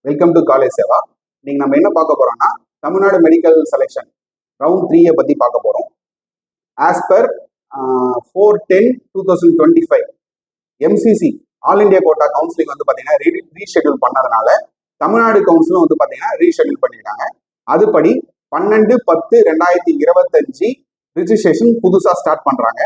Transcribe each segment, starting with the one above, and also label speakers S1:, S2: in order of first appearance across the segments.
S1: Welcome to college Seva. இன்னைக்கு நம்ம என்ன பார்க்க போறோம்னா தமிழ்நாடு மெடிக்கல் செலெக்ஷன் ரவுண்ட் 3 பத்தி பார்க்க போறோம். As per 4/10/2025 MCC all India quota counselling வந்து பாத்தீங்கன்னா ரீஷெட்யூல் பண்ணதுனால தமிழ்நாடு கவுன்சிலும் வந்து பாத்தீங்கன்னா ரீஷெட்யூல் பண்ணியிருக்காங்க. அதுபடி 12/10/2025 ரிஜிஸ்ட்ரேஷன் புதுசா ஸ்டார்ட் பண்றாங்க.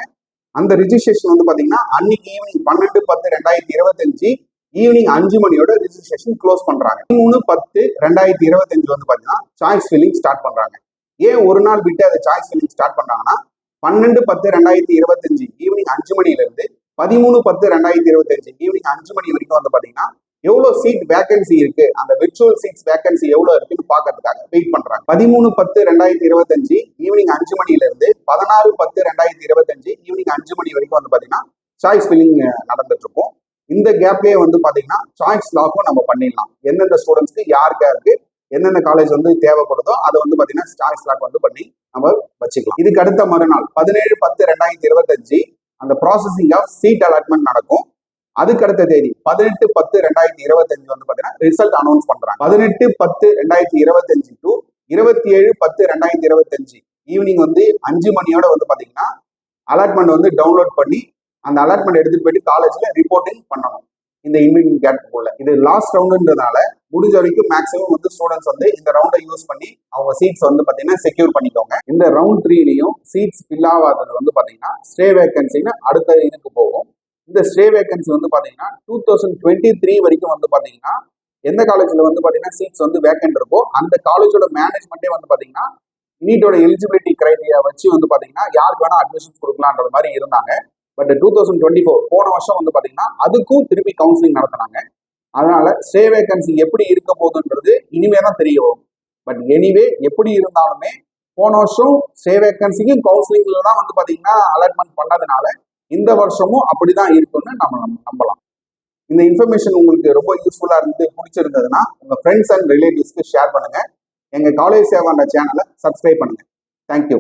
S1: அந்த ரிஜிஸ்ட்ரேஷன் வந்து பாத்தீங்கன்னா அன்னைக்கு ஈவினிங் 12/10/2025 ஈவினிங் 5 மணியோட ரிஜிஸ்ட்ரேஷன் க்ளோஸ் பண்றாங்க. 13/10/2025 வந்து பாத்தீங்கன்னா சாய்ஸ் ஃபில்லிங் ஸ்டார்ட் பண்றாங்க. ஏன் ஒரு நாள் விட்டு அதை சாய்ஸ் ஃபில்லிங் ஸ்டார்ட் பண்றாங்கன்னா 12/10/2025 ஈவினிங் 5 மணில இருந்து 13/10/2025 ஈவினிங் 5 மணி வரைக்கும் வந்து பாத்தீங்கன்னா எவ்வளவு சீட் வேகன்சி இருக்கு, அந்த விர்ச்சுவல் சீட்ஸ் வேகன்சி எவ்வளவு இருக்குன்னு பாக்கிறதுக்காக வெயிட் பண்றாங்க. 13/10/2025 ஈவினிங் 5 மணில இருந்து 16/10/2025 ஈவினிங் 5 மணி வரைக்கும் வந்து பாத்தீங்கன்னா சாய்ஸ் ஃபில்லிங் நடந்துட்டு இருக்கும். இந்த கேப்லயே வந்து பாத்தீங்கன்னா சாய்ஸ் லாக்கும் நம்ம பண்ணிடலாம். எந்தெந்த ஸ்டூடெண்ட்ஸ்க்கு யாருக்கு எந்தெந்த காலேஜ் வந்து தேவைப்படுதோ அதை வந்து பாத்தீங்கன்னா சாய்ஸ் லாக் வந்து பண்ணி நம்ம வச்சுக்கலாம். இதுக்கு அடுத்த மறுநாள் 17/10/2025 அந்த ப்ராசஸிங் ஆஃப் சீட் அலாட்மெண்ட் நடக்கும். அதுக்கு அடுத்த தேதி 18/10/2025 வந்து பாத்தீங்கன்னா ரிசல்ட் அனௌன்ஸ் பண்றாங்க. 18/10/2025 டு 27/10/2025 ஈவினிங் வந்து 5 மணியோட வந்து பாத்தீங்கன்னா அலாட்மெண்ட் வந்து டவுன்லோட் பண்ணி அந்த அலாட்மெண்ட் எடுத்துட்டு போயிட்டு காலேஜ்ல ரிப்போர்ட்டிங் பண்ணணும். இந்த இன்பின் கேட்குள்ள இது லாஸ்ட் ரவுண்டுன்றதுனால முடிஞ்ச வரைக்கும் மேக்ஸிமம் வந்து ஸ்டூடெண்ட்ஸ் வந்து இந்த ரவுண்டை யூஸ் பண்ணி அவங்க சீட்ஸ் வந்து பாத்தீங்கன்னா செக்யூர் பண்ணிக்கோங்க. இந்த ரவுண்ட் 3லயும் சீட்ஸ் ஃபில் ஆகாதது வந்து பாத்தீங்கன்னா ஸ்டே வேகன்சின்னு அடுத்த இதுக்கு போகும். இந்த ஸ்டே வேகன்சி வந்து பாத்தீங்கன்னா 2023 வரைக்கும் வந்து பாத்தீங்கன்னா எந்த காலேஜ்ல வந்து பாத்தீங்கன்னா சீட்ஸ் வந்து வேக்கன்ட் இருக்கோ அந்த காலேஜோட மேனேஜ்மெண்டே வந்து பாத்தீங்கன்னா நீட்டோட எலிஜிபிலிட்டி கிரைட்டீரியா வச்சு வந்து பாத்தீங்கன்னா யாருக்கு வேணா அட்மிஷன்ஸ் கொடுக்கலான்ற மாதிரி இருந்தாங்க. பட் 2024 போன வருஷம் வந்து பாத்தீங்கன்னா அதுக்கும் திருப்பி கவுன்சிலிங் நடத்தினாங்க. அதனால ஸ்டே வேகன்சி எப்படி இருக்க போகுதுன்றது இனிமே தான் தெரியும். பட் எனிவே எப்படி இருந்தாலுமே போன வருஷம் ஸ்டே வேகன்சிக்கும் கவுன்சிலிங்ல தான் வந்து பாத்தீங்கன்னா அலாட்மெண்ட் பண்ணதுனால இந்த வருஷமும் அப்படிதான் இருக்குன்னு நம்ம நம்பலாம். இந்த இன்ஃபர்மேஷன் உங்களுக்கு ரொம்ப யூஸ்ஃபுல்லா இருந்து பிடிச்சிருந்ததுன்னா உங்க ஃப்ரெண்ட்ஸ் அண்ட் ரிலேட்டிவ்ஸ்க்கு ஷேர் பண்ணுங்க. எங்க காலேஜ் சேவான்ற சேனலை சப்ஸ்கிரைப் பண்ணுங்க. தேங்க்யூ.